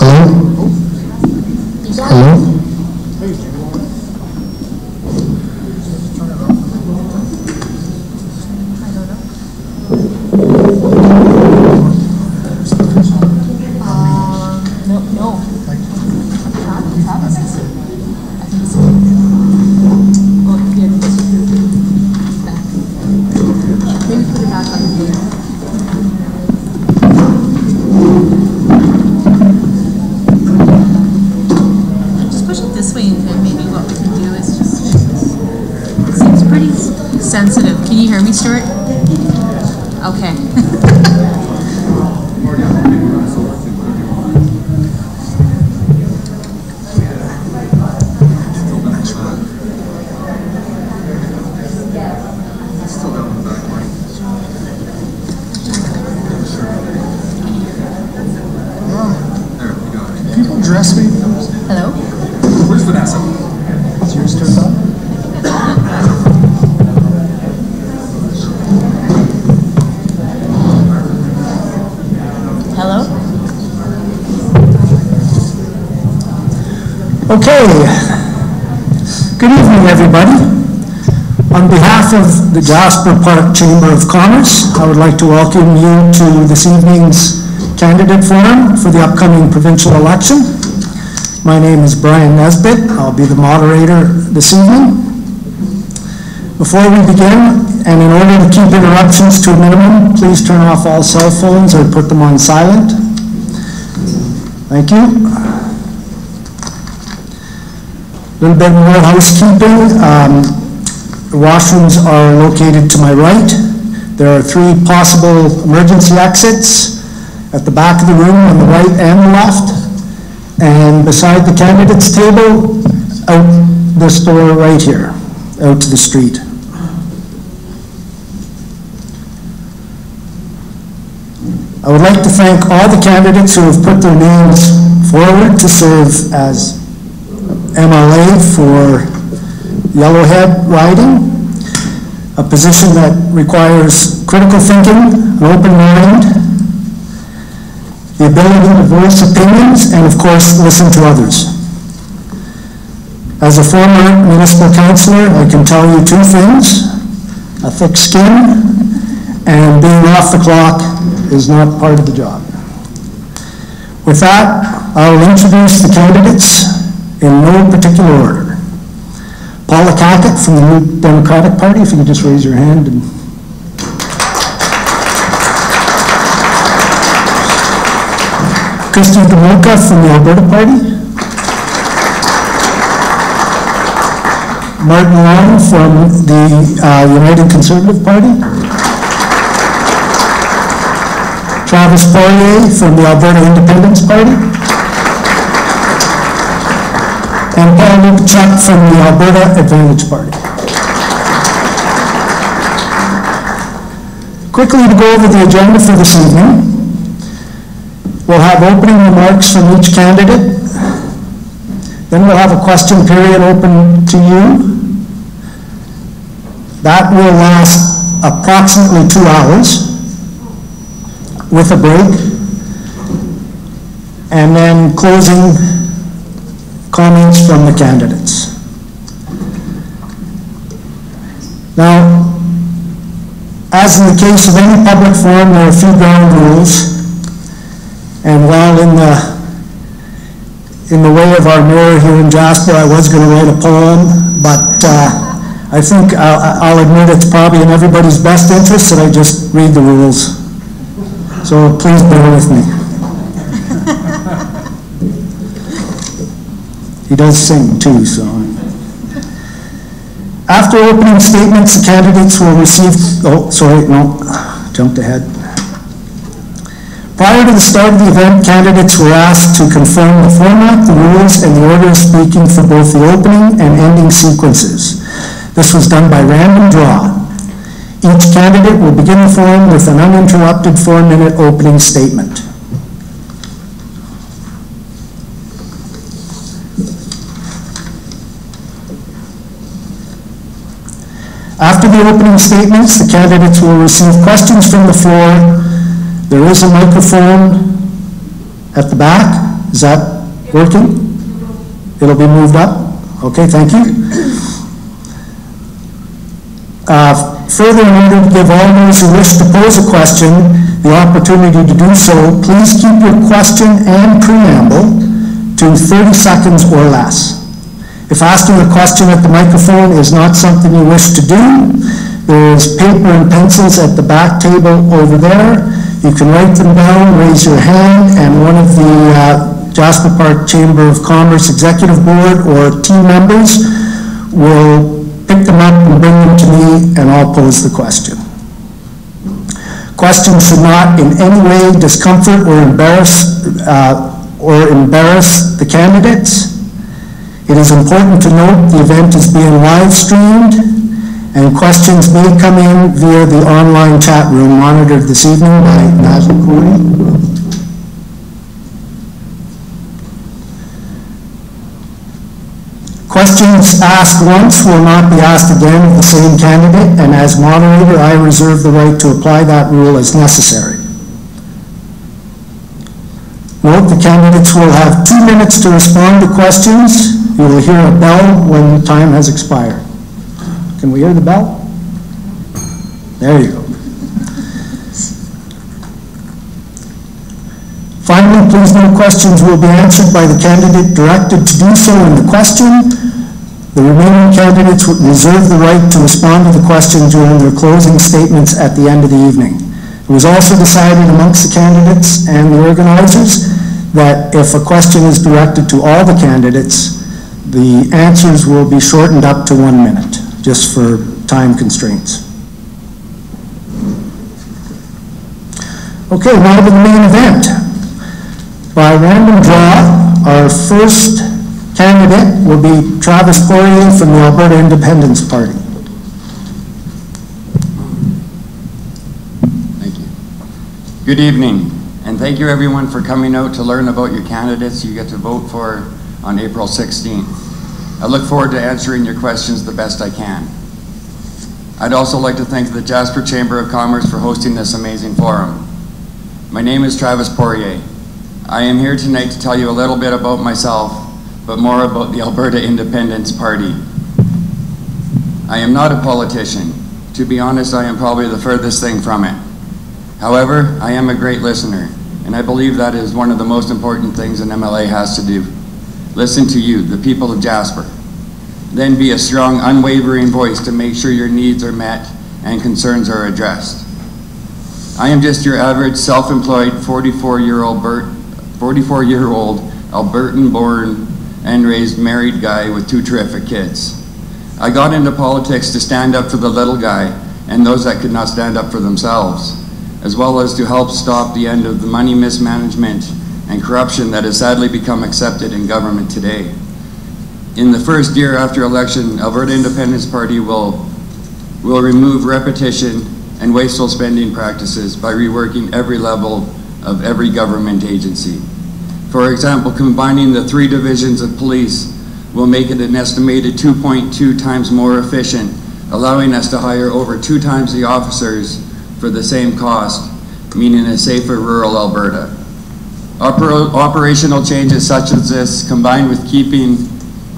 Hello? Hello? Sensitive. Can you hear me, Stuart? Okay. People dress me. Hello? Where's Vanessa? Is yours turned on? Hello? Okay. Good evening, everybody. On behalf of the Jasper Park Chamber of Commerce, I would like to welcome you to this evening's candidate forum for the upcoming provincial election. My name is Brian Nesbitt. I'll be the moderator this evening. Before we begin, and in order to keep interruptions to a minimum, please turn off all cell phones or put them on silent. Thank you. A little bit more housekeeping. The washrooms are located to my right. There are 3 possible emergency exits at the back of the room on the right and the left. And beside the candidates table, out this door right here, out to the street. I would like to thank all the candidates who have put their names forward to serve as MLA for Yellowhead riding, a position that requires critical thinking, an open mind, the ability to voice opinions, and of course, listen to others. As a former municipal councillor, I can tell you 2 things: a thick skin, and being off the clock is not part of the job. With that, I will introduce the candidates in no particular order. Paula Cackett from the New Democratic Party, if you could just raise your hand. And Christy Damoka from the Alberta Party. Martin Long from the United Conservative Party. Travis Poirier from the Alberta Independence Party. And Paul Lukachuk from the Alberta Advantage Party. Quickly to go over the agenda for this evening. We'll have opening remarks from each candidate. Then we'll have a question period open to you. That will last approximately 2 hours with a break. And then closing comments from the candidates. Now, as in the case of any public forum, there are a few ground rules. And while in the way of our mayor here in Jasper, I was going to write a poem, but I think I'll admit it's probably in everybody's best interest that I just read the rules. So please bear with me. He does sing too, so. After opening statements, the candidates will receive, jumped ahead. Prior to the start of the event, candidates were asked to confirm the format, the rules, and the order of speaking for both the opening and ending sequences. This was done by random draw. Each candidate will begin the forum with an uninterrupted 4-minute opening statement. After the opening statements, the candidates will receive questions from the floor. There is a microphone at the back, Is that working? It'll be moved up? Okay, thank you. Further, in order to give all those who wish to pose a question the opportunity to do so, please keep your question and preamble to 30 seconds or less. If asking a question at the microphone is not something you wish to do, there is paper and pencils at the back table over there. You can write them down, raise your hand, and one of the Jasper Park Chamber of Commerce Executive Board or team members will pick them up and bring them to me, and I'll pose the question. Questions should not in any way discomfort or embarrass the candidates. It is important to note the event is being live streamed, and questions may come in via the online chat room monitored this evening by Nazir Cody. Questions asked once will not be asked again of the same candidate, and as moderator, I reserve the right to apply that rule as necessary. Note the candidates will have 2 minutes to respond to questions. You will hear a bell when time has expired. Can we hear the bell? There you go. Finally, please note questions will be answered by the candidate directed to do so in the question. The remaining candidates would reserve the right to respond to the question during their closing statements at the end of the evening. It was also decided amongst the candidates and the organizers that if a question is directed to all the candidates, the answers will be shortened up to 1 minute, just for time constraints. Okay, now to the main event. By random draw, our first candidate will be Travis Poirier from the Alberta Independence Party. Thank you. Good evening, and thank you everyone for coming out to learn about your candidates you get to vote for on April 16th. I look forward to answering your questions the best I can. I'd also like to thank the Jasper Chamber of Commerce for hosting this amazing forum. My name is Travis Poirier. I am here tonight to tell you a little bit about myself, but more about the Alberta Independence Party. I am not a politician. To be honest, I am probably the furthest thing from it. However, I am a great listener, and I believe that is one of the most important things an MLA has to do. Listen to you, the people of Jasper. Then be a strong, unwavering voice to make sure your needs are met and concerns are addressed. I am just your average self-employed 44-year-old Albertan-born and raised married guy with 2 terrific kids. I got into politics to stand up for the little guy and those that could not stand up for themselves, as well as to help stop the end of the money mismanagement and corruption that has sadly become accepted in government today. In the first year after election, Alberta Independence Party will remove repetition and wasteful spending practices by reworking every level of every government agency. For example, combining the 3 divisions of police will make it an estimated 2.2 times more efficient, allowing us to hire over 2 times the officers for the same cost, meaning a safer rural Alberta. Operational changes such as this, combined with keeping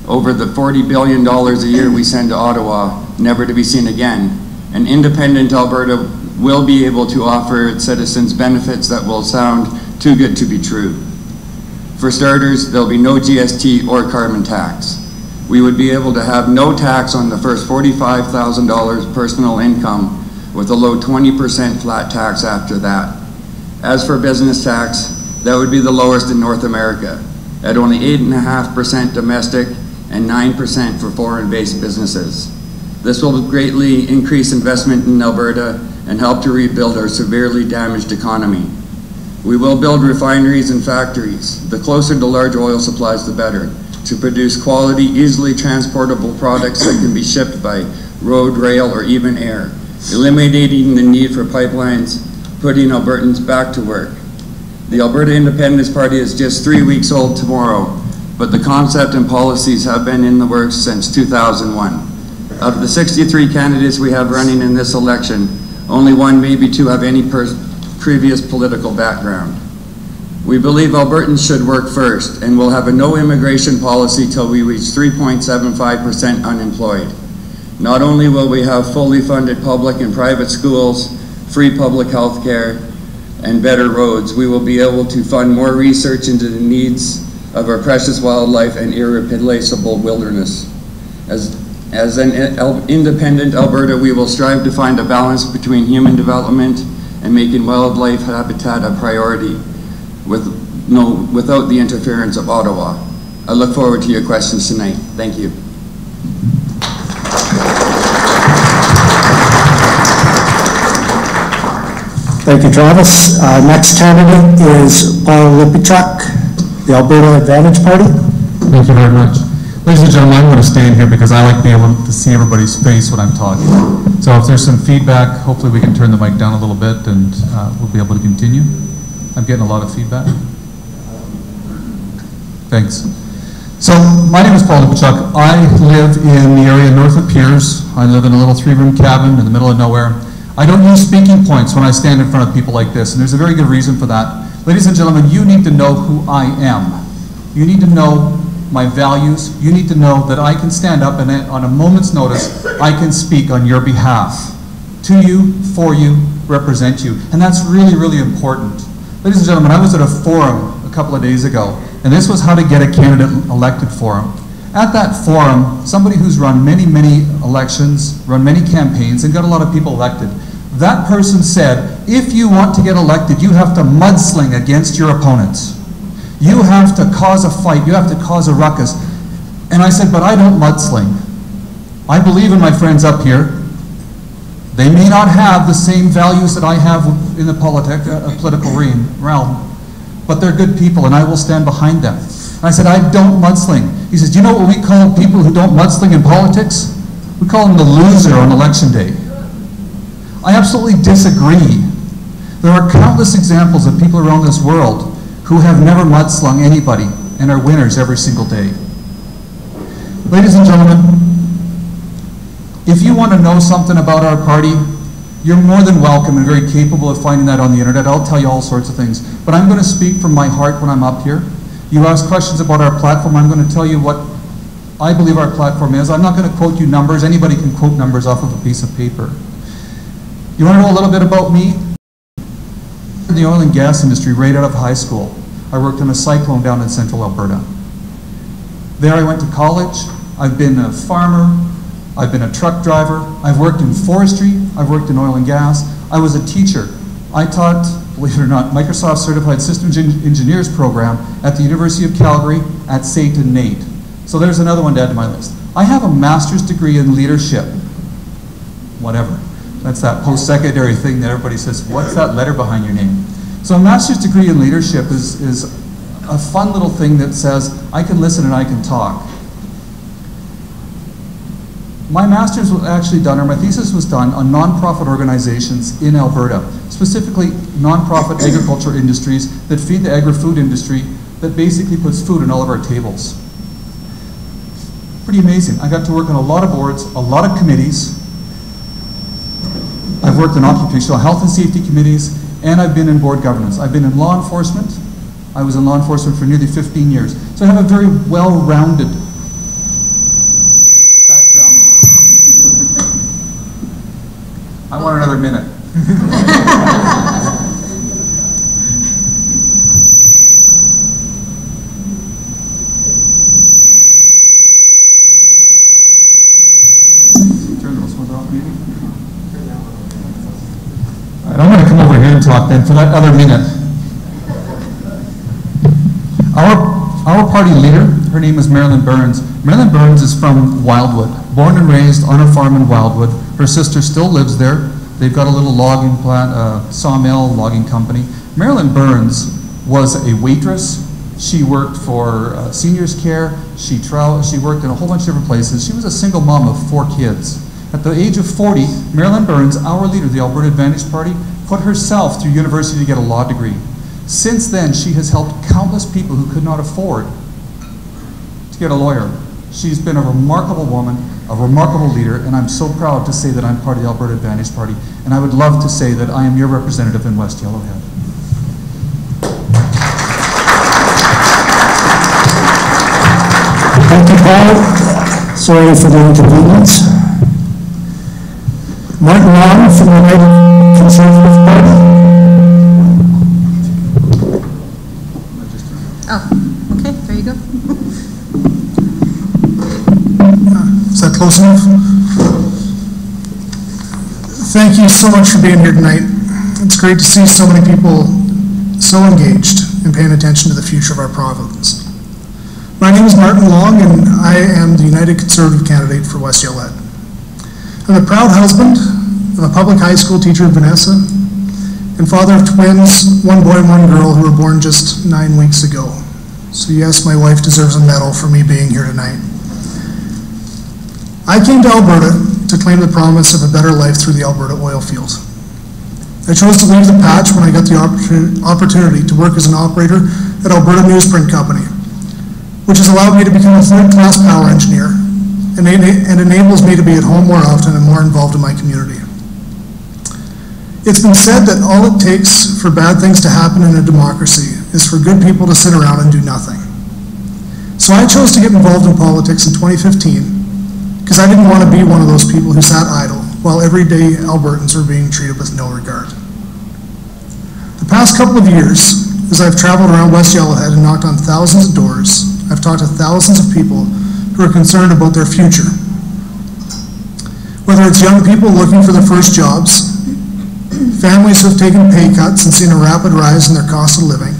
over the $40 billion a year we send to Ottawa, never to be seen again, an independent Alberta will be able to offer its citizens benefits that will sound too good to be true. For starters, there'll be no GST or carbon tax. We would be able to have no tax on the first $45,000 personal income with a low 20% flat tax after that. As for business tax, that would be the lowest in North America, at only 8.5% domestic and 9% for foreign-based businesses. This will greatly increase investment in Alberta and help to rebuild our severely damaged economy. We will build refineries and factories. The closer to large oil supplies, the better, to produce quality, easily transportable products that can be shipped by road, rail, or even air, eliminating the need for pipelines, putting Albertans back to work. The Alberta Independence Party is just 3 weeks old tomorrow, but the concept and policies have been in the works since 2001. Of the 63 candidates we have running in this election, only 1, maybe 2 have any previous political background. We believe Albertans should work first, and will have a no immigration policy till we reach 3.75% unemployed. Not only will we have fully funded public and private schools, free public health care, and better roads, we will be able to fund more research into the needs of our precious wildlife and irreplaceable wilderness. As an independent Alberta, we will strive to find a balance between human development and making wildlife habitat a priority without the interference of Ottawa. I look forward to your questions tonight. Thank you. Thank you, Travis. Next candidate is Paul Lippichuk, the Alberta Advantage Party. Thank you very much. Ladies and gentlemen, I'm going to stand here because I like being able to see everybody's face when I'm talking. So if there's some feedback, hopefully we can turn the mic down a little bit and we'll be able to continue. I'm getting a lot of feedback. Thanks. So my name is Paul Lippichuk. I live in the area north of Piers. I live in a little 3-room cabin in the middle of nowhere. I don't use speaking points when I stand in front of people like this, and there's a very good reason for that. Ladies and gentlemen, you need to know who I am. You need to know my values. You need to know that I can stand up and on a moment's notice, I can speak on your behalf. To you, for you, represent you. And that's really, really important. Ladies and gentlemen, I was at a forum a couple of days ago, and this was how to get a candidate elected forum. At that forum, somebody who's run many, many elections, run many campaigns, and got a lot of people elected, that person said, if you want to get elected, you have to mudsling against your opponents. You have to cause a fight, you have to cause a ruckus. And I said, but I don't mudsling. I believe in my friends up here. They may not have the same values that I have in the political realm, but they're good people and I will stand behind them. And I said, I don't mudsling. He says, do you know what we call people who don't mudsling in politics? We call them the loser on election day. I absolutely disagree. There are countless examples of people around this world who have never mudslung anybody and are winners every single day. Ladies and gentlemen, if you want to know something about our party, you're more than welcome and very capable of finding that on the internet. I'll tell you all sorts of things. But I'm going to speak from my heart when I'm up here. You ask questions about our platform, I'm going to tell you what I believe our platform is. I'm not going to quote you numbers. Anybody can quote numbers off of a piece of paper. You want to know a little bit about me? In the oil and gas industry right out of high school. I worked on a cyclone down in central Alberta. There I went to college. I've been a farmer. I've been a truck driver. I've worked in forestry. I've worked in oil and gas. I was a teacher. I taught, believe it or not, Microsoft Certified Systems Engineers program at the University of Calgary at St. and Nate. So there's another one to add to my list. I have a master's degree in leadership. Whatever. That's that post-secondary thing that everybody says, what's that letter behind your name? So a master's degree in leadership is a fun little thing that says, I can listen and I can talk. My master's was actually done, or my thesis was done, on nonprofit organizations in Alberta, specifically nonprofit agriculture industries that feed the agri-food industry that basically puts food on all of our tables. Pretty amazing. I got to work on a lot of boards, a lot of committees. I've worked in occupational health and safety committees, and I've been in board governance. I've been in law enforcement. I was in law enforcement for nearly 15 years. So I have a very well-rounded background. I want another minute. Turn those ones off, maybe? All right, I'm going to come over here and talk then for that other minute. Our party leader, her name is Marilyn Burns. Marilyn Burns is from Wildwood, born and raised on a farm in Wildwood. Her sister still lives there. They've got a little logging plant, sawmill logging company. Marilyn Burns was a waitress. She worked for seniors care. She worked in a whole bunch of different places. She was a single mom of 4 kids. At the age of 40, Marilyn Burns, our leader of the Alberta Advantage Party, put herself through university to get a law degree. Since then, she has helped countless people who could not afford to get a lawyer. She's been a remarkable woman, a remarkable leader, and I'm so proud to say that I'm part of the Alberta Advantage Party, and I would love to say that I am your representative in West Yellowhead. Thank you, Paul. Sorry for the inconvenience. Martin Long from the United Conservative Party. Oh, okay, there you go. Is that close enough? Thank you so much for being here tonight. It's great to see so many people so engaged and paying attention to the future of our province. My name is Martin Long, and I am the United Conservative candidate for West Yellowhead. I'm a proud husband of a public high school teacher, Vanessa, and father of twins, one boy and one girl, who were born just 9 weeks ago. So yes, my wife deserves a medal for me being here tonight. I came to Alberta to claim the promise of a better life through the Alberta oil field. I chose to leave the patch when I got the opportunity to work as an operator at Alberta Newsprint Company, which has allowed me to become a third-class power engineer and enables me to be at home more often and more involved in my community. It's been said that all it takes for bad things to happen in a democracy is for good people to sit around and do nothing. So I chose to get involved in politics in 2015 because I didn't want to be one of those people who sat idle while everyday Albertans were being treated with no regard. The past couple of years, as I've traveled around West Yellowhead and knocked on thousands of doors, I've talked to thousands of people who are concerned about their future. Whether it's young people looking for their first jobs, families who have taken pay cuts and seen a rapid rise in their cost of living,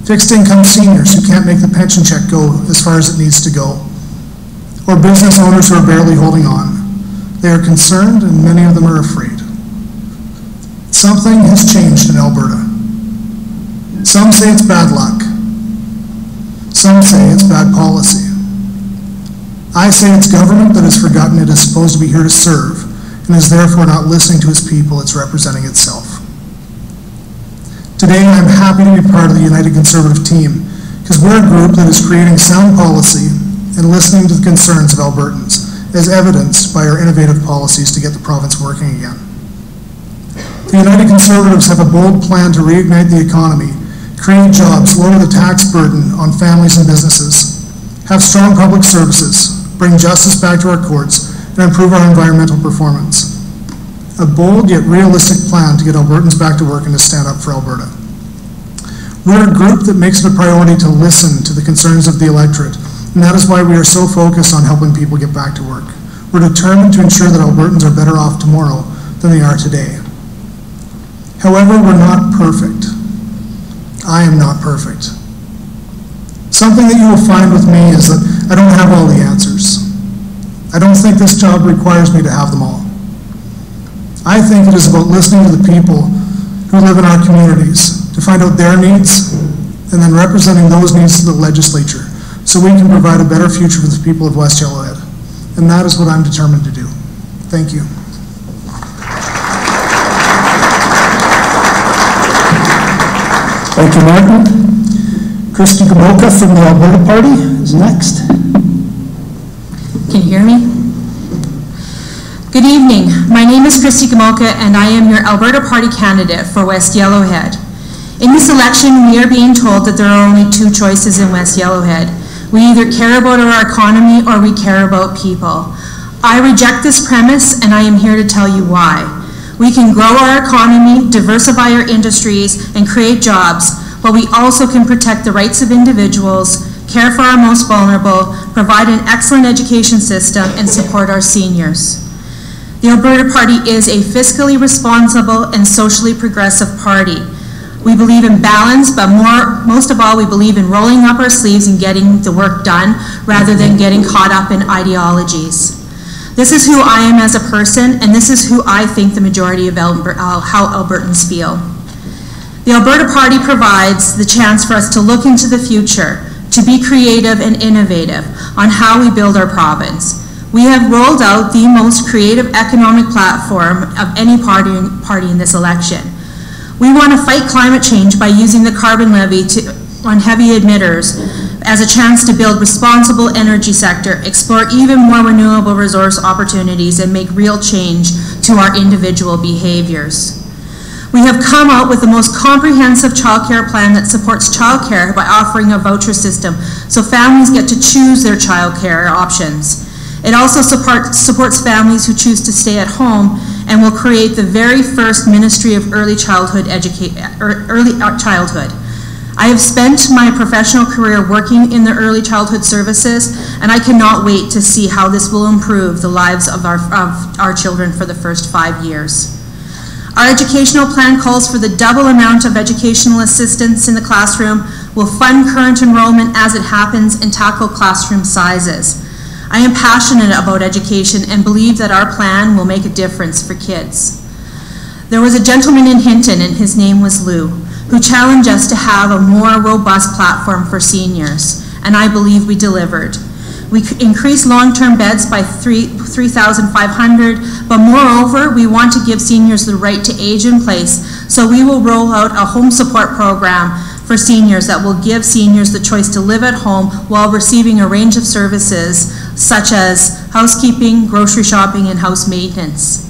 fixed income seniors who can't make the pension check go as far as it needs to go, or business owners who are barely holding on. They are concerned, and many of them are afraid. Something has changed in Alberta. Some say it's bad luck. Some say it's bad policy. I say it's government that has forgotten it is supposed to be here to serve and is therefore not listening to its people it's representing itself. Today, I'm happy to be part of the United Conservative team because we're a group that is creating sound policy and listening to the concerns of Albertans, as evidenced by our innovative policies to get the province working again. The United Conservatives have a bold plan to reignite the economy, create jobs, lower the tax burden on families and businesses, have strong public services, bring justice back to our courts, and improve our environmental performance. A bold yet realistic plan to get Albertans back to work and to stand up for Alberta. We're a group that makes it a priority to listen to the concerns of the electorate, and that is why we are so focused on helping people get back to work. We're determined to ensure that Albertans are better off tomorrow than they are today. However, we're not perfect. I am not perfect. Something that you will find with me is that I don't have all the answers. I don't think this job requires me to have them all. I think it is about listening to the people who live in our communities to find out their needs and then representing those needs to the legislature so we can provide a better future for the people of West Yellowhead. And that is what I'm determined to do. Thank you. Thank you, Martin. Christy Gamoka from the Alberta Party is next. Can you hear me? Good evening. My name is Christy Gamoka, and I am your Alberta Party candidate for West Yellowhead. In this election, we are being told that there are only two choices in West Yellowhead. We either care about our economy or we care about people. I reject this premise, and I am here to tell you why. We can grow our economy, diversify our industries, and create jobs, but we also can protect the rights of individuals, care for our most vulnerable, provide an excellent education system, and support our seniors. The Alberta Party is a fiscally responsible and socially progressive party. We believe in balance, but most of all, we believe in rolling up our sleeves and getting the work done rather than getting caught up in ideologies. This is who I am as a person, and this is who I think the majority of how Albertans feel. The Alberta Party provides the chance for us to look into the future, to be creative and innovative on how we build our province. We have rolled out the most creative economic platform of any party in this election. We want to fight climate change by using the carbon levy on heavy emitters as a chance to build responsible energy sector, explore even more renewable resource opportunities, and make real change to our individual behaviors. We have come out with the most comprehensive childcare plan that supports childcare by offering a voucher system so families get to choose their childcare options. It also supports families who choose to stay at home and will create the very first Ministry of Early Childhood I have spent my professional career working in the early childhood services, and I cannot wait to see how this will improve the lives of our children for the first 5 years. Our educational plan calls for the double amount of educational assistance in the classroom, will fund current enrollment as it happens, and tackle classroom sizes. I am passionate about education and believe that our plan will make a difference for kids. There was a gentleman in Hinton, and his name was Lou, who challenged us to have a more robust platform for seniors, and I believe we delivered. We increased long-term beds by 3,500, but moreover, we want to give seniors the right to age in place, so we will roll out a home support program for seniors that will give seniors the choice to live at home while receiving a range of services such as housekeeping, grocery shopping, and house maintenance.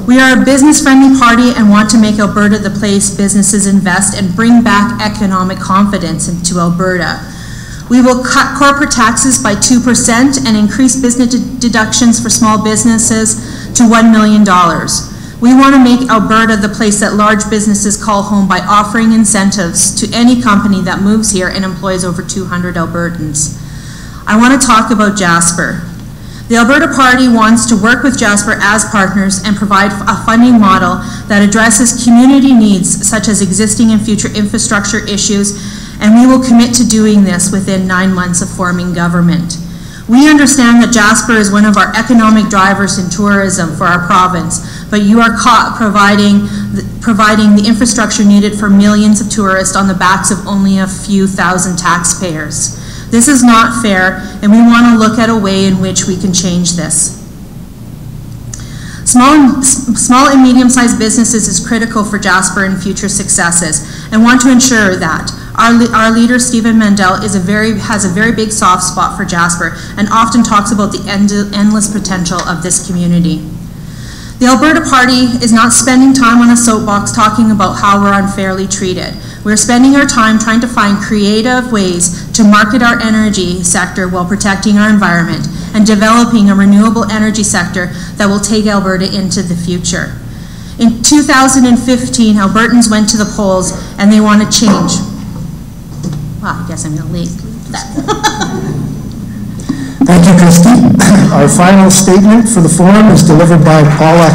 We are a business-friendly party and want to make Alberta the place businesses invest and bring back economic confidence into Alberta. We will cut corporate taxes by 2% and increase business deductions for small businesses to $1 million. We want to make Alberta the place that large businesses call home by offering incentives to any company that moves here and employs over 200 Albertans. I want to talk about Jasper. The Alberta Party wants to work with Jasper as partners and provide a funding model that addresses community needs such as existing and future infrastructure issues, and we will commit to doing this within 9 months of forming government. We understand that Jasper is one of our economic drivers in tourism for our province, but you are providing the infrastructure needed for millions of tourists on the backs of only a few thousand taxpayers. This is not fair, and we want to look at a way in which we can change this. Small and medium-sized businesses is critical for Jasper and future successes, and want to ensure that our leader, Stephen Mandel, has a very big soft spot for Jasper and often talks about the endless potential of this community. The Alberta Party is not spending time on a soapbox talking about how we're unfairly treated. We're spending our time trying to find creative ways to market our energy sector while protecting our environment and developing a renewable energy sector that will take Alberta into the future. In 2015, Albertans went to the polls and they wanted change. Wow, I guess I'm going to leave that. Thank you, Christy. Our final statement for the forum is delivered by Paula.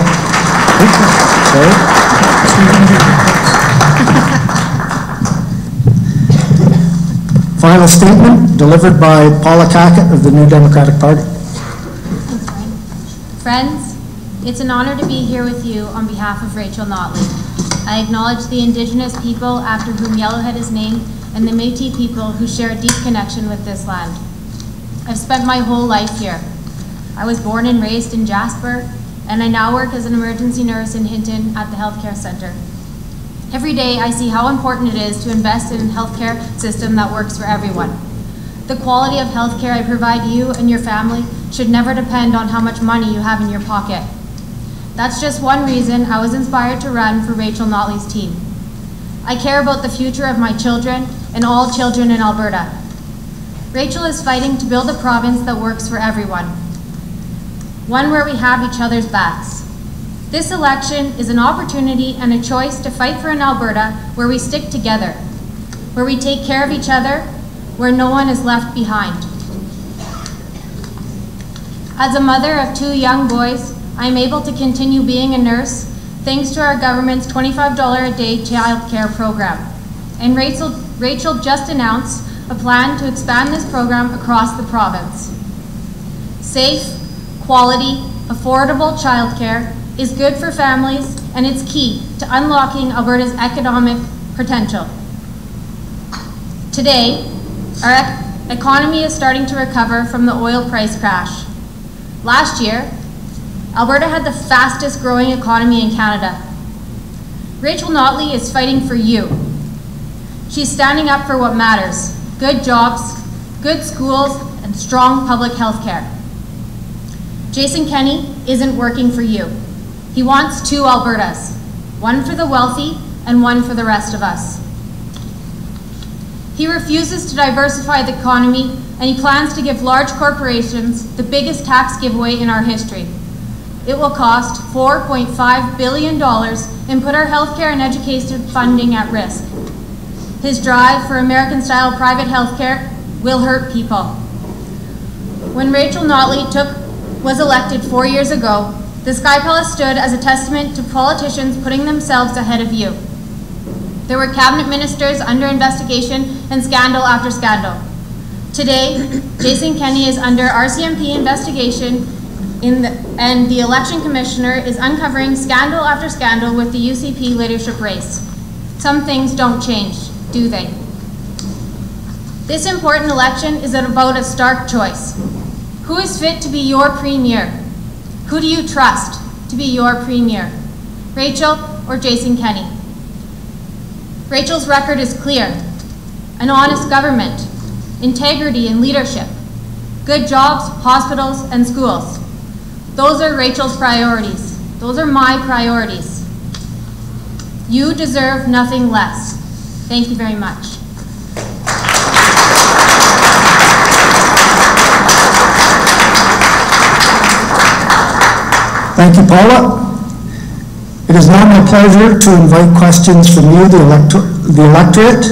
Final statement delivered by Paula Cackett of the New Democratic Party. Friends, it's an honor to be here with you on behalf of Rachel Notley. I acknowledge the Indigenous people after whom Yellowhead is named and the Métis people who share a deep connection with this land. I've spent my whole life here. I was born and raised in Jasper, and I now work as an emergency nurse in Hinton at the healthcare center. Every day I see how important it is to invest in a healthcare system that works for everyone. The quality of healthcare I provide you and your family should never depend on how much money you have in your pocket. That's just one reason I was inspired to run for Rachel Notley's team. I care about the future of my children and all children in Alberta. Rachel is fighting to build a province that works for everyone, one where we have each other's backs. This election is an opportunity and a choice to fight for an Alberta where we stick together, where we take care of each other, where no one is left behind. As a mother of 2 young boys, I am able to continue being a nurse thanks to our government's $25 a day child care program. And Rachel just announced a plan to expand this program across the province. Safe, quality, affordable childcare is good for families, and it's key to unlocking Alberta's economic potential. Today, our economy is starting to recover from the oil price crash. Last year, Alberta had the fastest growing economy in Canada. Rachel Notley is fighting for you. She's standing up for what matters: good jobs, good schools, and strong public health care. Jason Kenney isn't working for you. He wants 2 Albertas. one for the wealthy and one for the rest of us. He refuses to diversify the economy, and he plans to give large corporations the biggest tax giveaway in our history. It will cost $4.5 billion and put our healthcare and education funding at risk. His drive for American-style private healthcare will hurt people. When Rachel Notley was elected 4 years ago, the Sky Palace stood as a testament to politicians putting themselves ahead of you. There were cabinet ministers under investigation and scandal after scandal. Today, Jason Kenney is under RCMP investigation and the election commissioner is uncovering scandal after scandal with the UCP leadership race. Some things don't change, do they? This important election is about a stark choice. Who is fit to be your premier? Who do you trust to be your premier? Rachel or Jason Kenney? Rachel's record is clear. An honest government, integrity and leadership, good jobs, hospitals, and schools. Those are Rachel's priorities. Those are my priorities. You deserve nothing less. Thank you very much. Thank you, Paula. It is now my pleasure to invite questions from you, the electorate.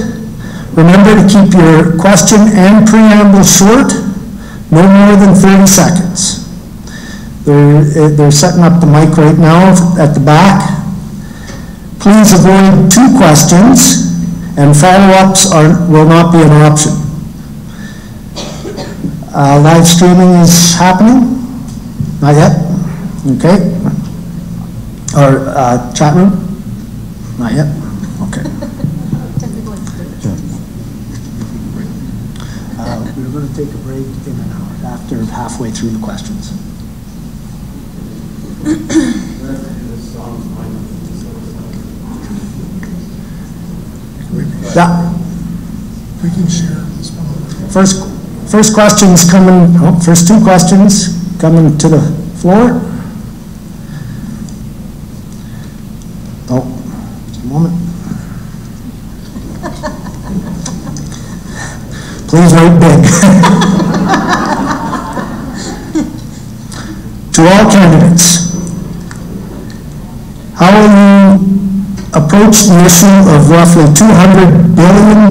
Remember to keep your question and preamble short, no more than 30 seconds. They're setting up the mic right now at the back. Please avoid 2 questions, and follow-ups will not be an option. Live streaming is happening? Not yet? Okay. Or chat room? Not yet? Okay. We're going to take a break in an hour after halfway through the questions. Yeah. We can share this one. First questions coming. Oh, first 2 questions coming to the floor. Oh, just a moment. Please write big. To all candidates, how will you approach the issue of roughly $200 billion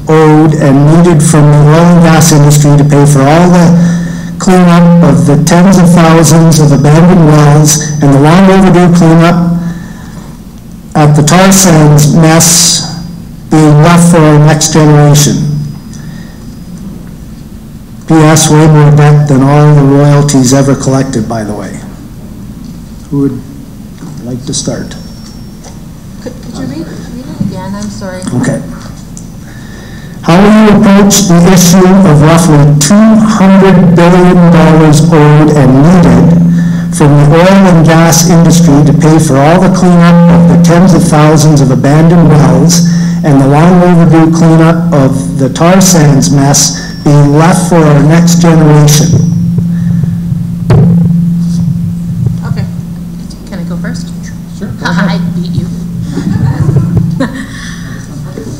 owed and needed from the oil and gas industry to pay for all the cleanup of the tens of thousands of abandoned wells and the long overdue cleanup at the tar sands mess being left for our next generation? P.S. way more debt than all the royalties ever collected, by the way. Who would like to start? Could you read it again? I'm sorry. Okay. How will you approach the issue of roughly $200 billion owed and needed from the oil and gas industry to pay for all the cleanup of the tens of thousands of abandoned wells and the long overdue cleanup of the tar sands mess being left for our next generation? Okay. Can I go first? Sure. I beat you.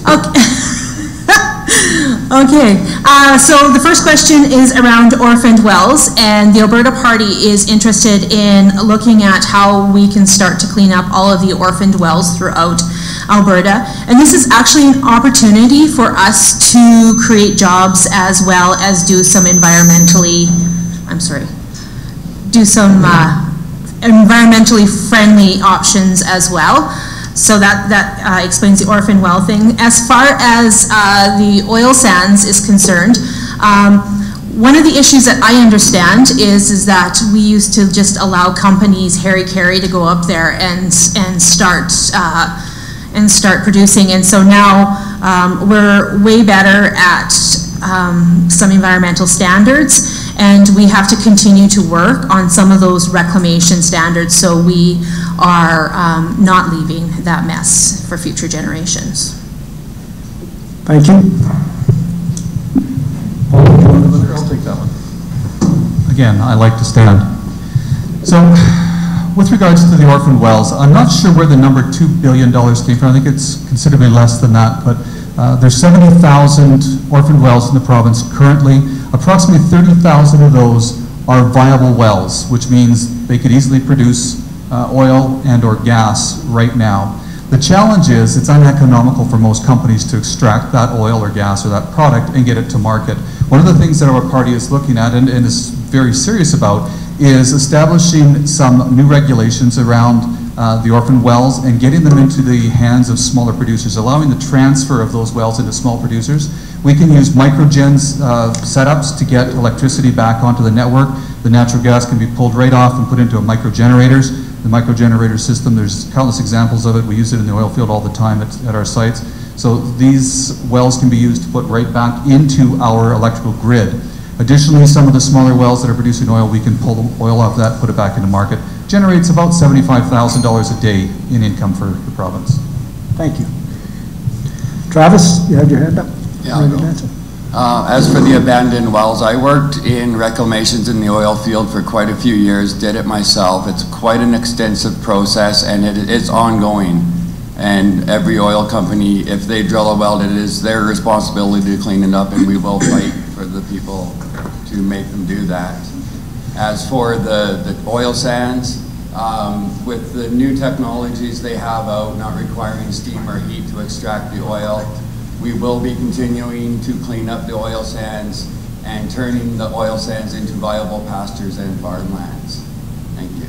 Okay. Okay. So the first question is around orphaned wells, and the Alberta Party is interested in looking at how we can start to clean up all of the orphaned wells throughout Alberta. And this is actually an opportunity for us to create jobs as well as do some environmentally friendly options as well. So that explains the orphan well thing. As far as the oil sands is concerned, one of the issues that I understand is that we used to just allow companies harry-carry to go up there and start producing, and so now we're way better at some environmental standards, and we have to continue to work on some of those reclamation standards so we are not leaving that mess for future generations. Thank you. I'll take that one. Again, I like to stand. So with regards to the orphan wells, I'm not sure where the number $2 billion came from. I think it's considerably less than that, but there's 70,000 orphan wells in the province currently. Approximately 30,000 of those are viable wells, which means they could easily produce oil and or gas right now. The challenge is it's uneconomical for most companies to extract that oil or gas or that product and get it to market. One of the things that our party is looking at and is very serious about is establishing some new regulations around the orphan wells and getting them into the hands of smaller producers, allowing the transfer of those wells into small producers. We can use microgens setups to get electricity back onto the network. The natural gas can be pulled right off and put into a microgenerators. The microgenerator system, there's countless examples of it. We use it in the oil field all the time at our sites. So these wells can be used to put right back into our electrical grid. Additionally, some of the smaller wells that are producing oil, we can pull the oil off that, put it back into market. Generates about $75,000 a day in income for the province. Thank you. Travis, you had your hand up? Yeah, I'll go. As for the abandoned wells, I worked in reclamations in the oil field for quite a few years, did it myself. It's quite an extensive process and it's ongoing. And every oil company, if they drill a well, it is their responsibility to clean it up, and we will fight for the people to make them do that. As for the oil sands, with the new technologies they have out, not requiring steam or heat to extract the oil, we will be continuing to clean up the oil sands and turning the oil sands into viable pastures and farmlands. Thank you.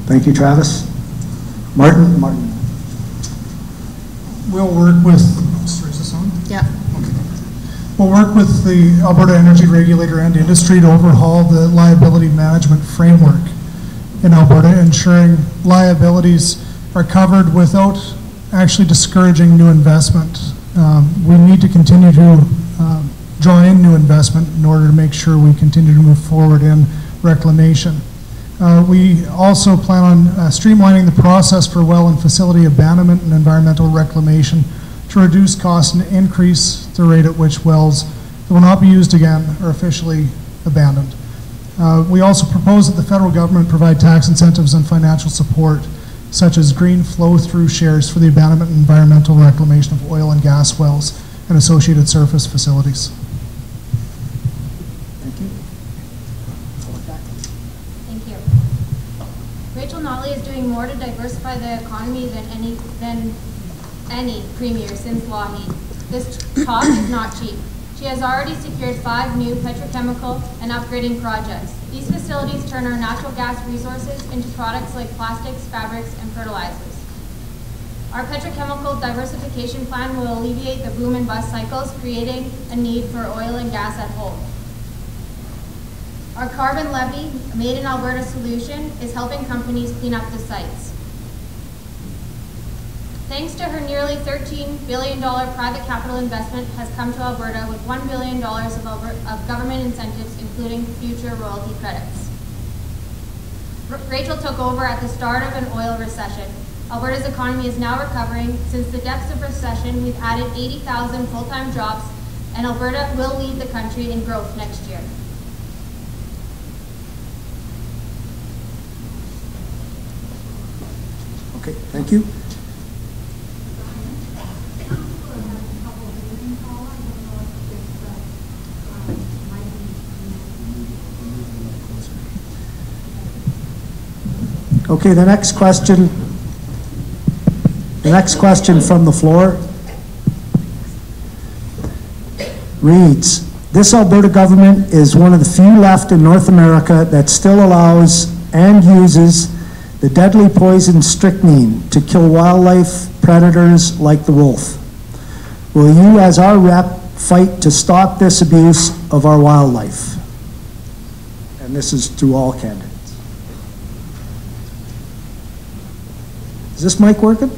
Thank you, Travis. Martin? We'll work with, is this on? Yeah. We'll work with the Alberta Energy Regulator and industry to overhaul the liability management framework in Alberta, ensuring liabilities are covered without actually discouraging new investment. We need to continue to draw in new investment in order to make sure we continue to move forward in reclamation. We also plan on streamlining the process for well and facility abandonment and environmental reclamation to reduce costs and increase the rate at which wells that will not be used again are officially abandoned. We also propose that the federal government provide tax incentives and financial support, such as green flow-through shares for the abandonment and environmental reclamation of oil and gas wells and associated surface facilities. Thank you. Thank you. Rachel Notley is doing more to diversify the economy than any premier since Lougheed. This talk is not cheap. She has already secured 5 new petrochemical and upgrading projects. These facilities turn our natural gas resources into products like plastics, fabrics, and fertilizers. Our petrochemical diversification plan will alleviate the boom and bust cycles, creating a need for oil and gas at home. Our carbon levy, made in Alberta solution, is helping companies clean up the sites. Thanks to her nearly $13 billion private capital investment has come to Alberta with $1 billion of government incentives, including future royalty credits. Rachel took over at the start of an oil recession. Alberta's economy is now recovering. Since the depths of recession, we've added 80,000 full-time jobs, and Alberta will lead the country in growth next year. Okay, thank you. Okay, the next question from the floor reads, this Alberta government is one of the few left in North America that still allows and uses the deadly poison strychnine to kill wildlife predators like the wolf. Will you, as our rep, fight to stop this abuse of our wildlife? And this is to all candidates. Is this mic working?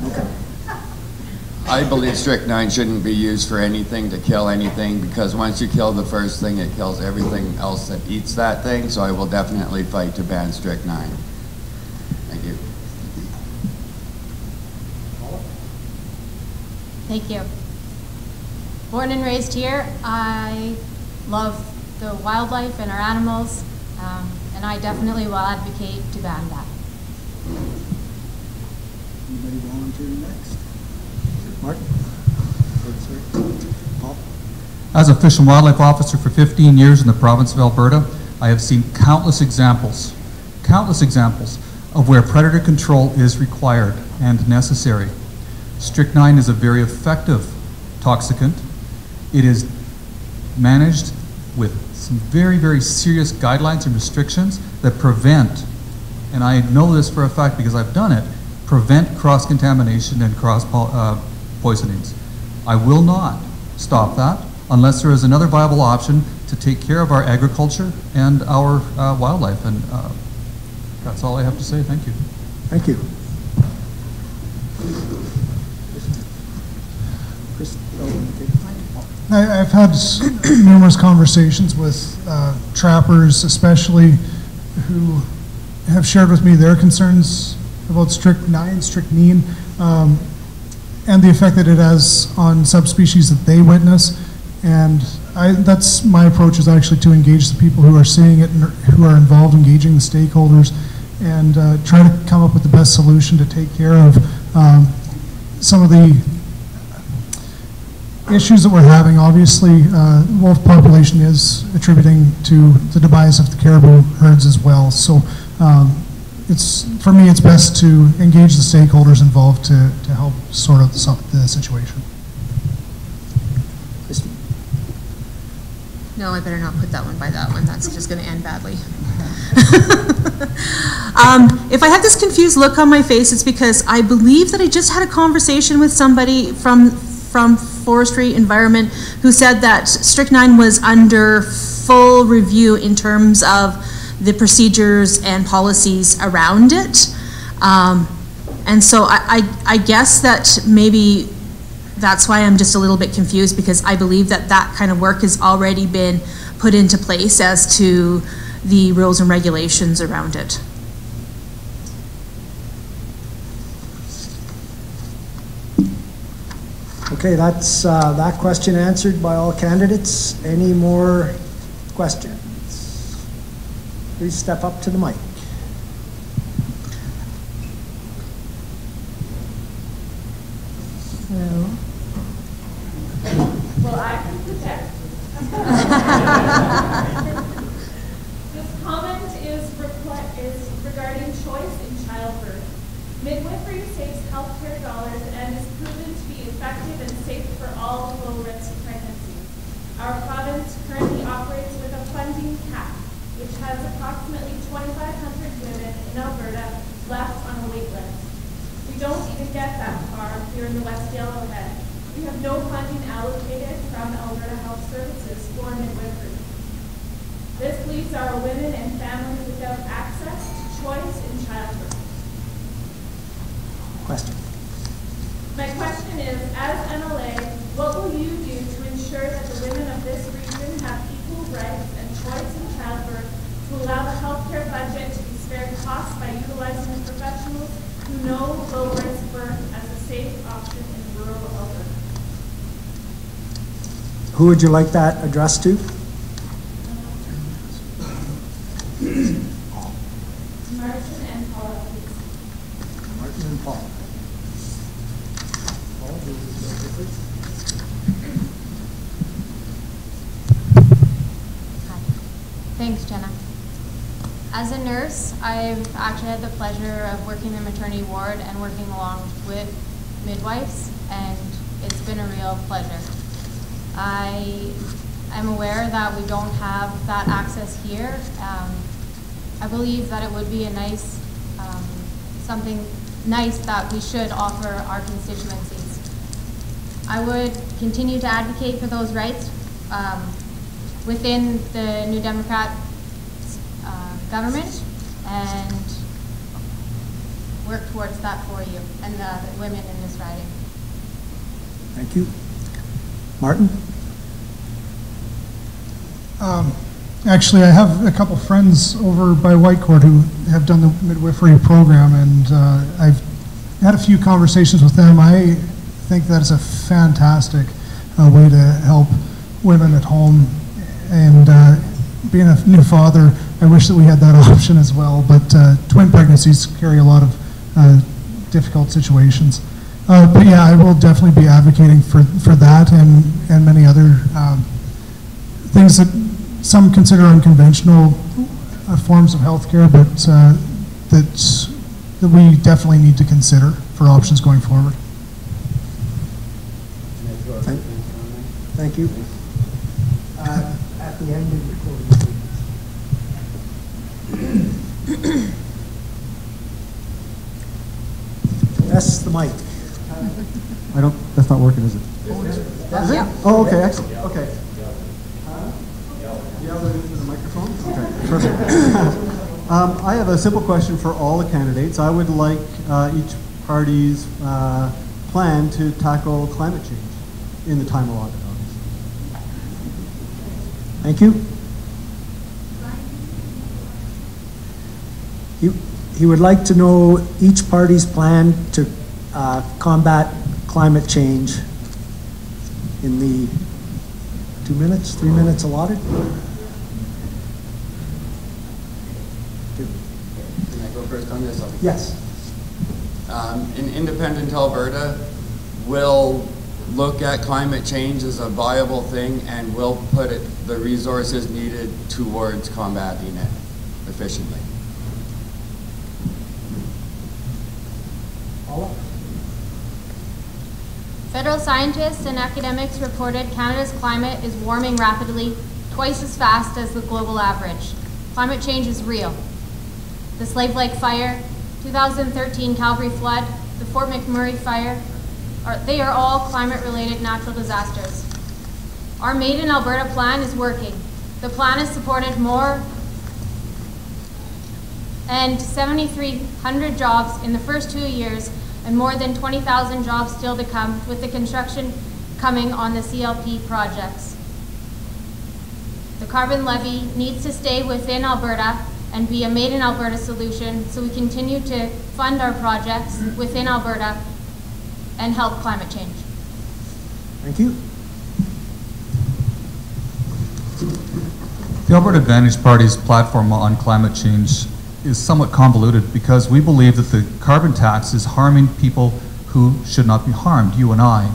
Okay. I believe strychnine shouldn't be used for anything to kill anything, because once you kill the first thing, it kills everything else that eats that thing, so I will definitely fight to ban strychnine. Thank you. Thank you. Born and raised here, I love the wildlife and our animals, and I definitely will advocate to ban that. Anybody volunteer next? Mark? Paul? As a Fish and Wildlife Officer for 15 years in the province of Alberta, I have seen countless examples of where predator control is required and necessary. Strychnine is a very effective toxicant. It is managed with some very, very serious guidelines and restrictions that prevent, and I know this for a fact because I've done it, prevent cross-contamination and cross-poisonings. I will not stop that unless there is another viable option to take care of our agriculture and our wildlife. And that's all I have to say. Thank you. Thank you. I've had numerous conversations with trappers, especially who have shared with me their concerns about strychnine, and the effect that it has on subspecies that they witness. And that's my approach, is actually to engage the people who are seeing it and who are involved, engaging the stakeholders, and try to come up with the best solution to take care of some of the issues that we're having. Obviously, wolf population is attributing to the demise of the caribou herds as well. So for me, it's best to engage the stakeholders involved to help sort out the situation. No, I better not put that one by that one. That's just going to end badly. If I have this confused look on my face, it's because I believe that I just had a conversation with somebody from Forestry Environment who said that strychnine was under full review in terms of the procedures and policies around it. And so I guess that maybe that's why I'm just a little bit confused, because I believe that that kind of work has already been put into place as to the rules and regulations around it. Okay, that's that question answered by all candidates. Any more questions? Please step up to the mic. Hello. Well, I can protect. This comment is regarding choice in childbirth. Midwifery saves healthcare dollars and is proven to be effective and safe for all low-risk pregnancies. Our province currently operates with a funding cap, which has approximately 2,500 women in Alberta left on a wait list. We don't even get that far here in the West Yellowhead. We have no funding allocated from Alberta Health Services for midwifery. This leaves our women and families without access to choice in childbirth. Question. My question is, as MLA, what will you do to ensure that the women of this region have equal rights and choice in childbirth, to allow the healthcare budget to be spared costs by utilizing the professionals who know low-risk birth as a safe option in rural Alberta? Who would you like that addressed to? Martin and Paula, please. Martin and Paul. Paul, who is the Hi. Thanks, Jenna. As a nurse, I've actually had the pleasure of working in the maternity ward and working along with midwives, and it's been a real pleasure. I am aware that we don't have that access here. I believe that it would be a nice, something nice that we should offer our constituencies. I would continue to advocate for those rights within the New Democrat government and work towards that for you and the women in this riding. Thank you. Martin? Actually, I have a couple friends over by Whitecourt who have done the midwifery program, and I've had a few conversations with them. I think that is a fantastic way to help women at home, and being a new father, I wish that we had that option as well, but twin pregnancies carry a lot of difficult situations. But yeah, I will definitely be advocating for that and many other things that some consider unconventional forms of healthcare, but that we definitely need to consider for options going forward. Thank you. At the end of your closing statements. That's the mic. That's not working, is it? Is it? Oh, okay, excellent. Okay. Yeah, we're into the microphone? Okay, perfect. I have a simple question for all the candidates. I would like each party's plan to tackle climate change in the time allotted, obviously. Thank you. He would like to know each party's plan to combat climate change in the 2 minutes, 3 minutes allotted. Can I go first on this? Yes. In independent Alberta, we'll look at climate change as a viable thing and we'll put the resources needed towards combating it efficiently. Federal scientists and academics reported Canada's climate is warming rapidly, twice as fast as the global average. Climate change is real. The Slave Lake Fire, 2013 Calgary flood, the Fort McMurray fire, they are all climate-related natural disasters. Our Made in Alberta plan is working. The plan has supported more and 7,300 jobs in the first 2 years and more than 20,000 jobs still to come with the construction coming on the CLP projects. The carbon levy needs to stay within Alberta and be a Made in Alberta solution so we continue to fund our projects within Alberta and help climate change. Thank you. The Alberta Advantage Party's platform on climate change is somewhat convoluted because we believe that the carbon tax is harming people who should not be harmed, you and I.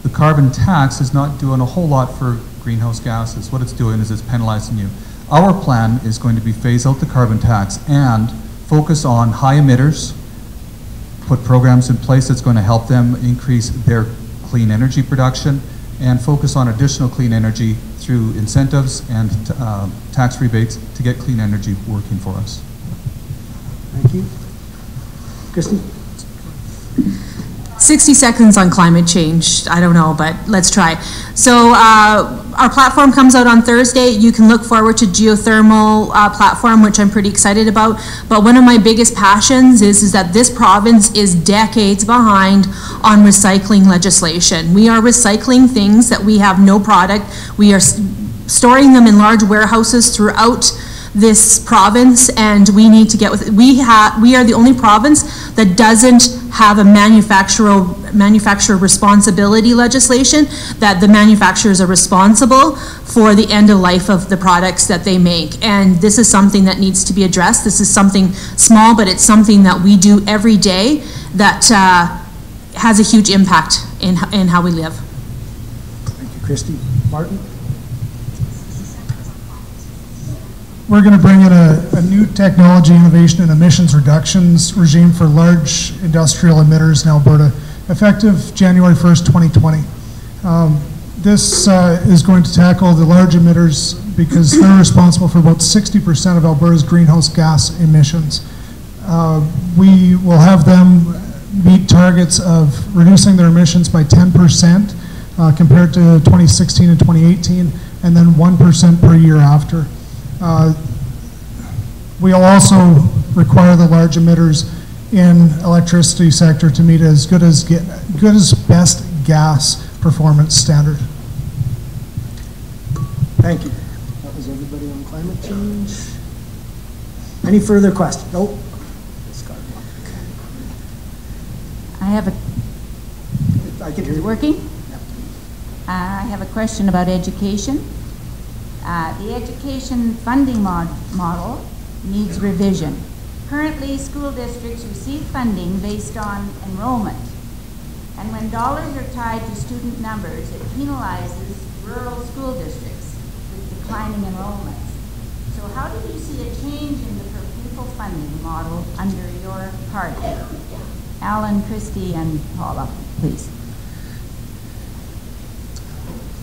The carbon tax is not doing a whole lot for greenhouse gases. What it's doing is it's penalizing you. Our plan is going to be phase out the carbon tax and focus on high emitters, put programs in place that's going to help them increase their clean energy production, and focus on additional clean energy through incentives and tax rebates to get clean energy working for us. Thank you. Christy? 60 seconds on climate change. I don't know, but let's try. So our platform comes out on Thursday. You can look forward to geothermal platform, which I'm pretty excited about. But one of my biggest passions is that this province is decades behind on recycling legislation. We are recycling things that we have no product. We are storing them in large warehouses throughout this province, and we need to get with it. We are the only province that doesn't have a manufacturer responsibility legislation, that the manufacturers are responsible for the end of life of the products that they make. And this is something that needs to be addressed. This is something small, but it's something that we do every day that has a huge impact in how we live. Thank you, Christy. Martin? We're going to bring in a new technology innovation and emissions reductions regime for large industrial emitters in Alberta, effective January 1st, 2020. This is going to tackle the large emitters because they're responsible for about 60% of Alberta's greenhouse gas emissions. We will have them meet targets of reducing their emissions by 10% compared to 2016 and 2018, and then 1% per year after. We'll also require the large emitters in electricity sector to meet as good as best gas performance standard. Thank you. That was everybody on climate change. Any further questions? Nope. I can hear you. Working? Yeah. I have a question about education. The education funding model needs revision. Currently, school districts receive funding based on enrollment. And when dollars are tied to student numbers, it penalizes rural school districts with declining enrollments. So how do you see a change in the per pupil funding model under your party? Alan, Christy, and Paula, please.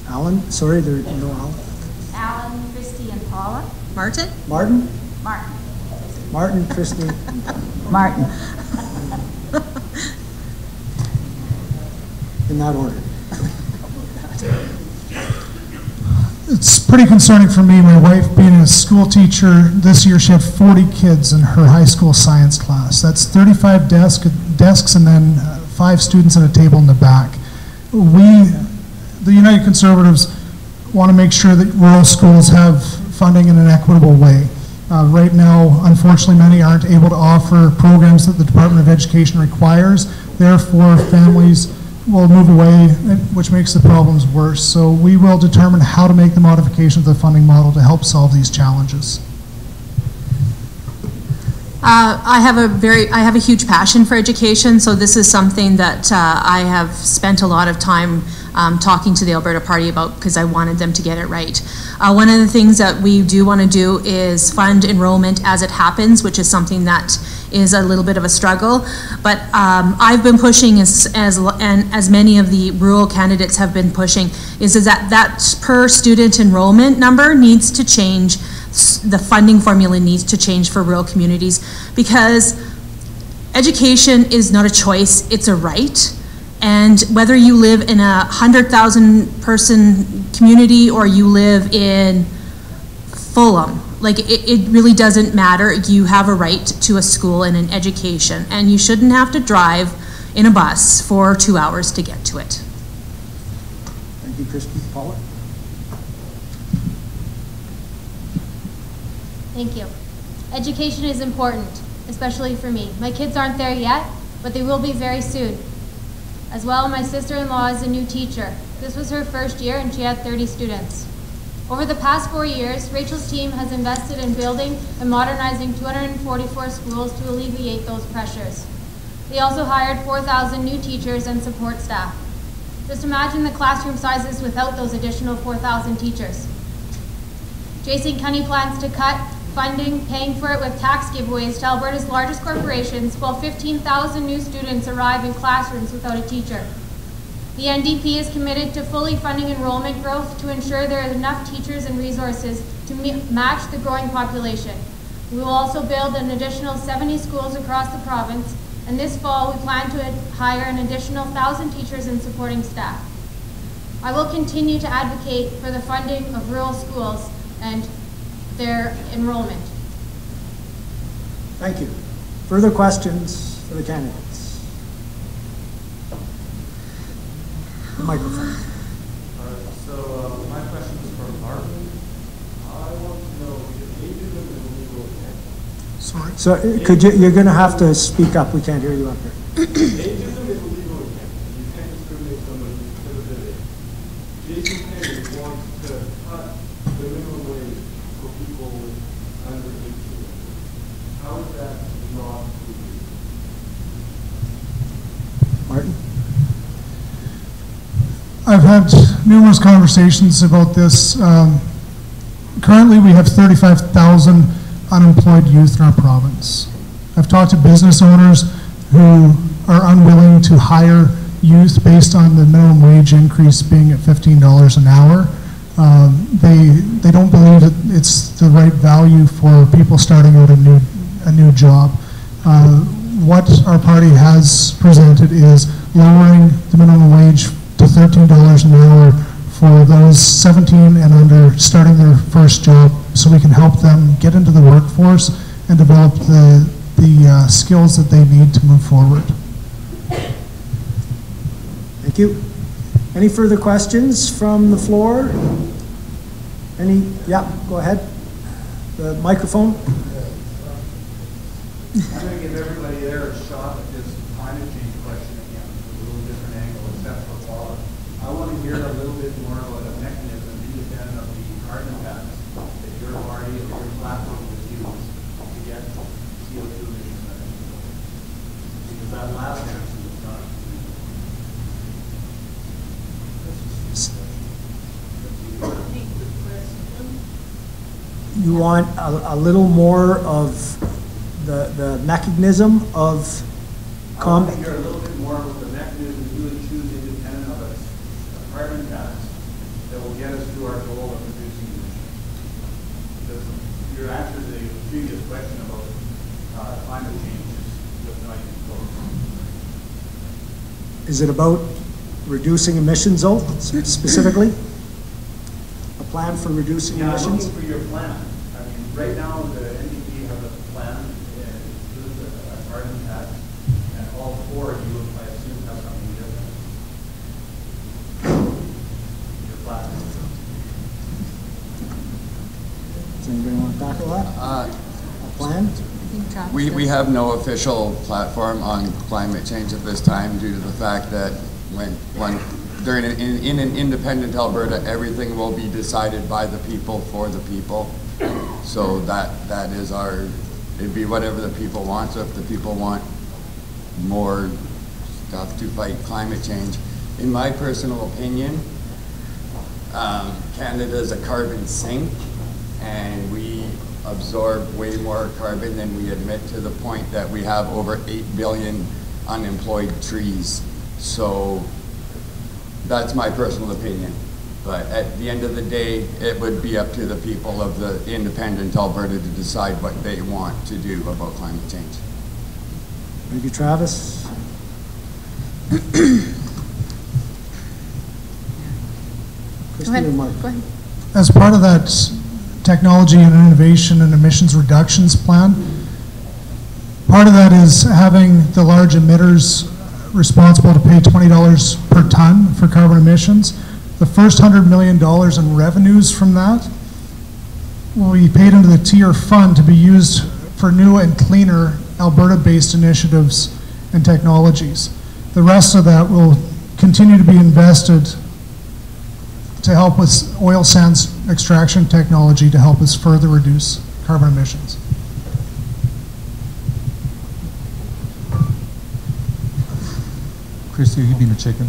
Alan, sorry, there's no Alan. Alan, Christy, and Paula. Martin? Martin? Martin. Martin, Christy. Martin. In that order. It's pretty concerning for me, my wife being a school teacher. This year she had 40 kids in her high school science class. That's 35 desks and then 5 students at a table in the back. We, the United Conservatives, want to make sure that rural schools have funding in an equitable way. Right now, unfortunately, many aren't able to offer programs that the Department of Education requires. Therefore, families will move away, which makes the problems worse. So we will determine how to make the modification of the funding model to help solve these challenges. I have a huge passion for education, so this is something that I have spent a lot of time talking to the Alberta Party about because I wanted them to get it right. One of the things that we do want to do is fund enrollment as it happens, which is something that is a little bit of a struggle. But I've been pushing, as many of the rural candidates have been pushing, is that per student enrollment number needs to change. The funding formula needs to change for rural communities because education is not a choice, it's a right. And whether you live in a 100,000 person community or you live in Fulham, like it really doesn't matter. You have a right to a school and an education, and you shouldn't have to drive in a bus for 2 hours to get to it. Thank you, Christy. Paula? Thank you. Education is important, especially for me. My kids aren't there yet, but they will be very soon. As well, my sister-in-law is a new teacher. This was her first year and she had 30 students. Over the past 4 years, Rachel's team has invested in building and modernizing 244 schools to alleviate those pressures. They also hired 4,000 new teachers and support staff. Just imagine the classroom sizes without those additional 4,000 teachers. Jason Kenney plans to cut funding, paying for it with tax giveaways to Alberta's largest corporations, while 15,000 new students arrive in classrooms without a teacher. The NDP is committed to fully funding enrollment growth to ensure there are enough teachers and resources to match the growing population. We will also build an additional 70 schools across the province, and this fall we plan to hire an additional 1,000 teachers and supporting staff. I will continue to advocate for the funding of rural schools and their enrollment. Thank you. Further questions for the candidates? The microphone. My question is for Martin. I want to know if ageism is illegal in Canada. Sorry. So could you're going to have to speak up. We can't hear you up here. Ageism is illegal in Canada. You can't discriminate somebody because of their age. Jason Kenney wants to cut the minimum wage for people under 18. How is that not legal? Martin? I've had numerous conversations about this. Currently, we have 35,000 unemployed youth in our province. I've talked to business owners who are unwilling to hire youth based on the minimum wage increase being at $15 an hour. They don't believe that it's the right value for people starting out a new job. What our party has presented is lowering the minimum wage to $13 an hour for those 17 and under starting their first job, so we can help them get into the workforce and develop the skills that they need to move forward. Thank you. Any further questions from the floor? Any? Yeah, go ahead. The microphone. I'm going to give everybody there a shot at this climate change question again, with a little different angle, except for Paula. I want to hear a little bit more about a mechanism independent of the carbon tax you want a little more of the mechanism of I want to hear a little bit more about the mechanism you would choose independent of a carbon tax that will get us to our goal of reducing emissions. Your answer to the previous question about climate change is just not even close. Is it about reducing emissions, though, specifically? A plan for reducing Yeah, I'm emissions? looking for your plan. I mean, right now, the NDP have a plan, includes a carbon tax, and all four of you, I assume, have something different. Your plan. Does anybody want to tackle that? A plan? We have no official platform on climate change at this time due to the fact that when during in an independent Alberta, everything will be decided by the people for the people. So that is it'd be whatever the people want. So if the people want more stuff to fight climate change, in my personal opinion, Canada is a carbon sink, and we absorb way more carbon than we admit, to the point that we have over 8 billion unemployed trees. So that's my personal opinion. But at the end of the day, it would be up to the people of the independent Alberta to decide what they want to do about climate change. Thank you, Travis. Go ahead. Go ahead. As part of that technology and innovation and emissions reductions plan, part of that is having the large emitters responsible to pay $20 per ton for carbon emissions. The first $100 million in revenues from that will be paid into the tier fund to be used for new and cleaner Alberta-based initiatives and technologies. The rest of that will continue to be invested to help with oil sands extraction technology to help us further reduce carbon emissions. Christy, are you being a chicken?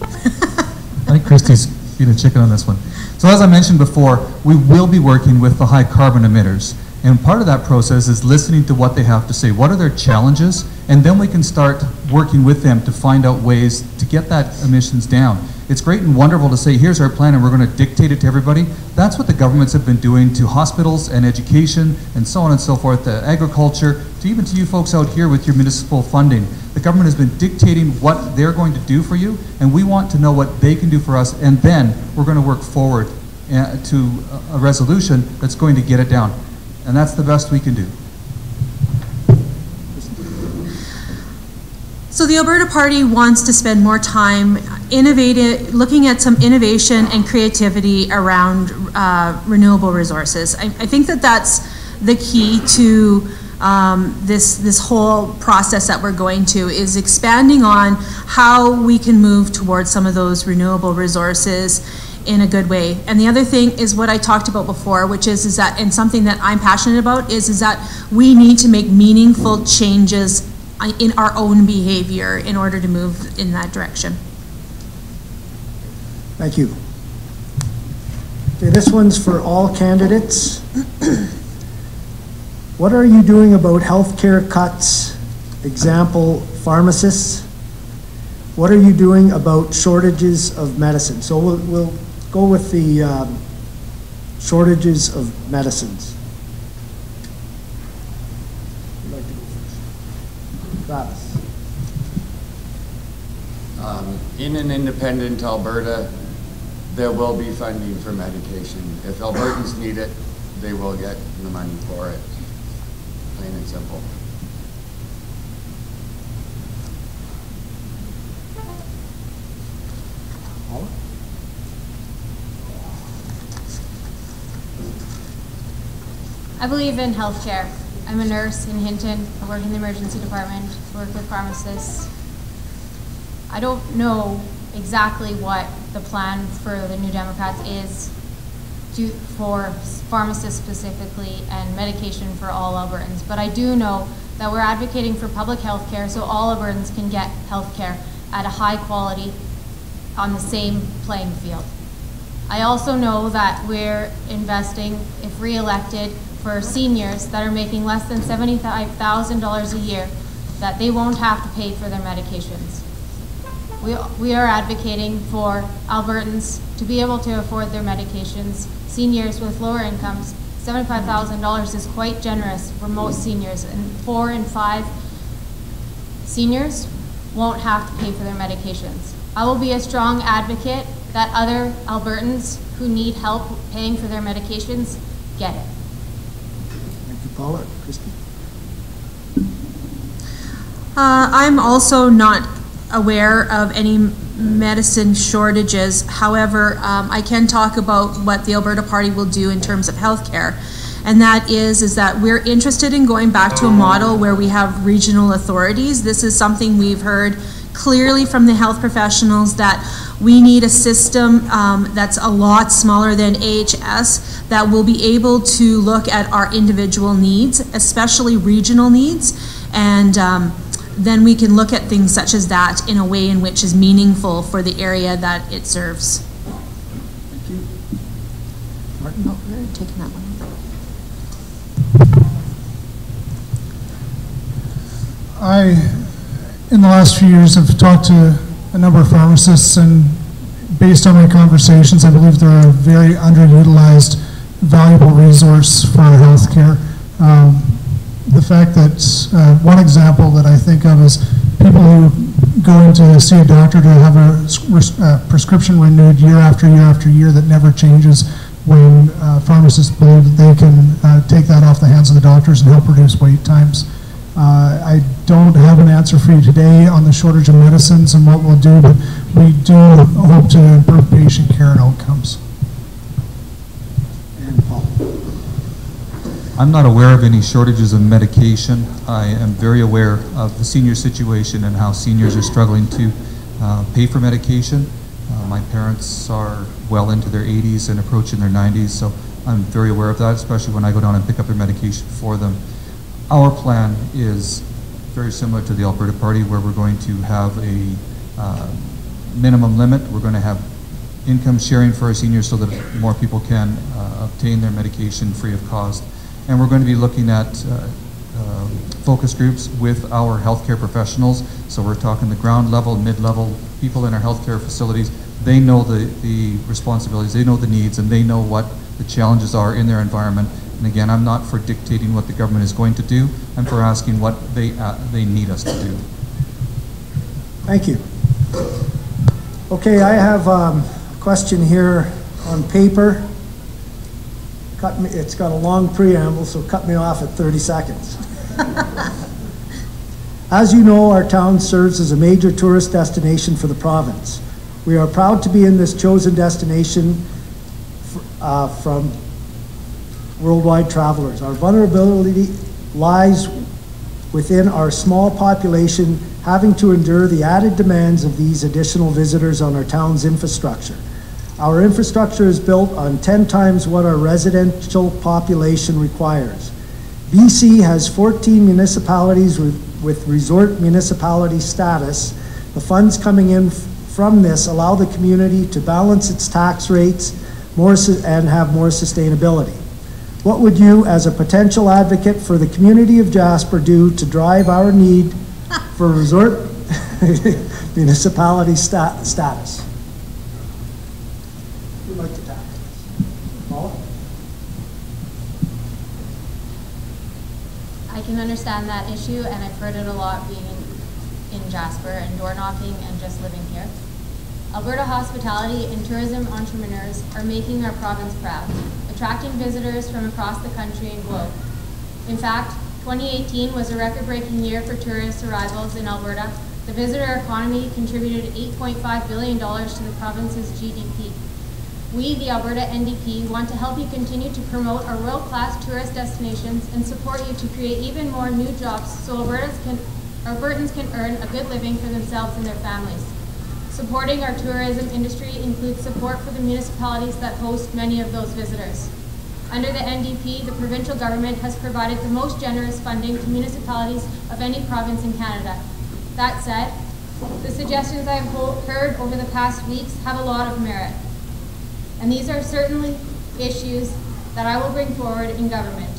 I think Christy's being a chicken on this one. So as I mentioned before, we will be working with the high carbon emitters. And part of that process is listening to what they have to say. What are their challenges? And then we can start working with them to find out ways to get that emissions down. It's great and wonderful to say, here's our plan and we're going to dictate it to everybody. That's what the governments have been doing to hospitals and education and so on and so forth, to agriculture, to even to you folks out here with your municipal funding. The government has been dictating what they're going to do for you, and we want to know what they can do for us, and then we're going to work forward to a resolution that's going to get it down. And that's the best we can do. So the Alberta Party wants to spend more time looking at some innovation and creativity around renewable resources. I think that that's the key to this whole process that we're going to, is expanding on how we can move towards some of those renewable resources in a good way. And the other thing is what I talked about before, which is that, and something that I'm passionate about, is that we need to make meaningful changes in our own behavior in order to move in that direction. Thank you. Okay, this one's for all candidates. What are you doing about healthcare cuts? Example, pharmacists. What are you doing about shortages of medicine? So we'll go with the shortages of medicines. Who'd like to go first? Travis. In an independent Alberta, there will be funding for medication. If Albertans need it, they will get the money for it. Plain and simple. I believe in healthcare. I'm a nurse in Hinton. I work in the emergency department, work with pharmacists. I don't know exactly what the plan for the New Democrats is for pharmacists specifically and medication for all Albertans, but I do know that we're advocating for public health care so all Albertans can get health care at a high quality on the same playing field. I also know that we're investing, if re-elected, for seniors that are making less than $75,000 a year, that they won't have to pay for their medications. We are advocating for Albertans to be able to afford their medications. Seniors with lower incomes, $75,000 is quite generous for most seniors, and 4 in 5 seniors won't have to pay for their medications. I will be a strong advocate that other Albertans who need help paying for their medications get it. Thank you, Paula. Christy? I'm also not aware of any medicine shortages. However, I can talk about what the Alberta Party will do in terms of healthcare. And that is that we're interested in going back to a model where we have regional authorities. This is something we've heard clearly from the health professionals, that we need a system that's a lot smaller than AHS, that will be able to look at our individual needs, especially regional needs, and then we can look at things such as that in a way in which is meaningful for the area that it serves. Thank you. Martin? Oh, we're taking that one. In the last few years, have talked to a number of pharmacists, and based on my conversations, I believe they're a very underutilized, valuable resource for our healthcare. The fact that one example that I think of is people who go in to see a doctor to have a prescription renewed year after year after year that never changes, when pharmacists believe that they can take that off the hands of the doctors and help reduce wait times. I don't have an answer for you today on the shortage of medicines and what we'll do, but we do hope to improve patient care and outcomes. And Paul? I'm not aware of any shortages of medication. I am very aware of the senior situation and how seniors are struggling to pay for medication. My parents are well into their 80s and approaching their 90s, so I'm very aware of that, especially when I go down and pick up their medication for them. Our plan is very similar to the Alberta Party, where we're going to have a minimum limit. We're going to have income sharing for our seniors so that more people can obtain their medication free of cost. And we're going to be looking at focus groups with our healthcare professionals. So we're talking the ground level, mid-level people in our healthcare facilities. They know the responsibilities, they know the needs, and they know what the challenges are in their environment. And again, I'm not for dictating what the government is going to do. I'm for asking what they need us to do. Thank you. Okay, I have a question here on paper. It's got a long preamble, so cut me off at 30 seconds. As you know, our town serves as a major tourist destination for the province. We are proud to be in this chosen destination from worldwide travelers. Our vulnerability lies within our small population having to endure the added demands of these additional visitors on our town's infrastructure. Our infrastructure is built on 10 times what our residential population requires. BC has 14 municipalities with resort municipality status. The funds coming in from this allow the community to balance its tax rates and have more sustainability. What would you, as a potential advocate for the community of Jasper, do to drive our need for resort municipality status? Who'd like to tackle this? Paula? I can understand that issue, and I've heard it a lot being in Jasper and door knocking and just living here. Alberta hospitality and tourism entrepreneurs are making our province proud, attracting visitors from across the country and globe. In fact, 2018 was a record-breaking year for tourist arrivals in Alberta. The visitor economy contributed $8.5 billion to the province's GDP. We, the Alberta NDP, want to help you continue to promote our world-class tourist destinations and support you to create even more new jobs so Albertans can earn a good living for themselves and their families. Supporting our tourism industry includes support for the municipalities that host many of those visitors. Under the NDP, the provincial government has provided the most generous funding to municipalities of any province in Canada. That said, the suggestions I have heard over the past weeks have a lot of merit. And these are certainly issues that I will bring forward in government.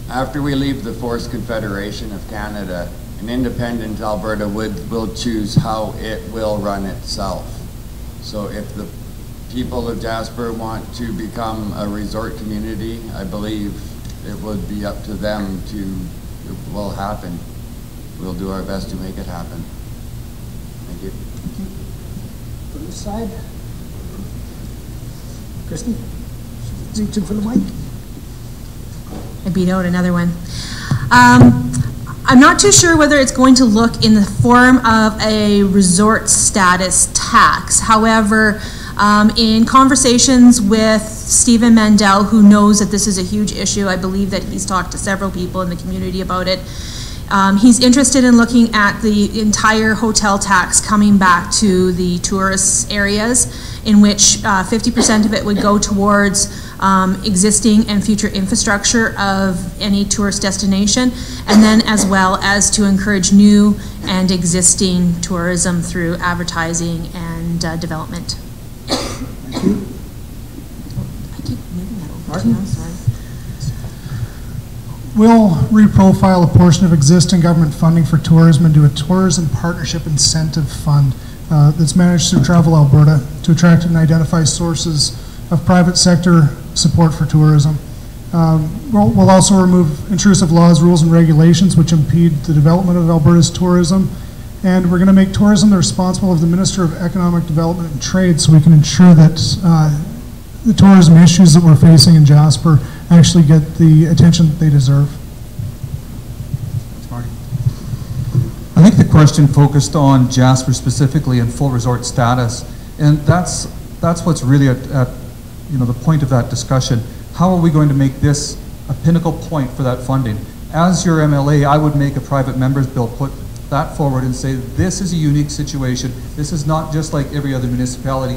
After we leave the Forced Confederation of Canada, an independent Alberta will choose how it will run itself. So if the people of Jasper want to become a resort community, I believe it would be up to them to, it will happen. We'll do our best to make it happen. Thank you. From this side. Christy, reaching for the mic. I beat out another one. I'm not too sure whether it's going to look in the form of a resort status tax. However, in conversations with Stephen Mandel, who knows that this is a huge issue, I believe that he's talked to several people in the community about it. He's interested in looking at the entire hotel tax coming back to the tourist areas, in which 50% of it would go towards existing and future infrastructure of any tourist destination, and then as well as to encourage new and existing tourism through advertising and development. Thank you. I keep moving that over to you, I'm sorry. We'll reprofile a portion of existing government funding for tourism into a tourism partnership incentive fund that's managed through Travel Alberta to attract and identify sources of private sector support for tourism. We'll also remove intrusive laws, rules, and regulations which impede the development of Alberta's tourism. And we're going to make tourism the responsible of the Minister of Economic Development and Trade, so we can ensure that the tourism issues that we're facing in Jasper actually get the attention that they deserve. Thanks, Marty. I think the question focused on Jasper specifically and full resort status, and that's what's really at the point of that discussion. How are we going to make this a pinnacle point for that funding? As your MLA, I would make a private members bill, put that forward and say, this is a unique situation. This is not just like every other municipality